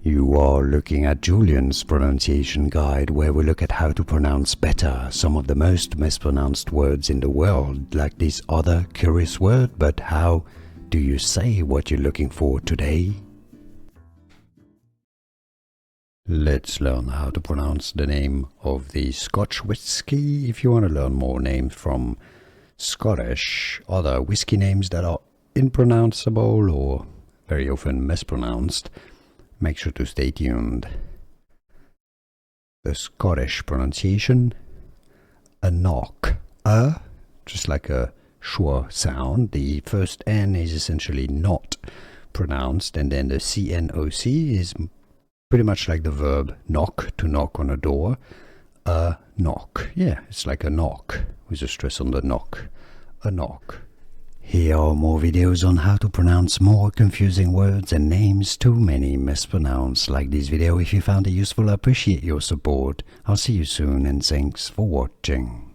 You are looking at Julian's pronunciation guide, where we look at how to pronounce better some of the most mispronounced words in the world, like this other curious word. But how do you say what you're looking for today? Let's learn how to pronounce the name of the Scotch Whisky. If you want to learn more names from Scottish, other whiskey names that are impronounceable or very often mispronounced, make sure to stay tuned. The Scottish pronunciation, anCnoc, just like a schwa sound. The first N is essentially not pronounced, and then the CNOC is pretty much like the verb knock, to knock on a door. Knock, yeah, it's like a knock with a stress on the knock, a knock. Here are more videos on how to pronounce more confusing words and names too many mispronounced. Like this video if you found it useful. I appreciate your support. I'll see you soon, and thanks for watching.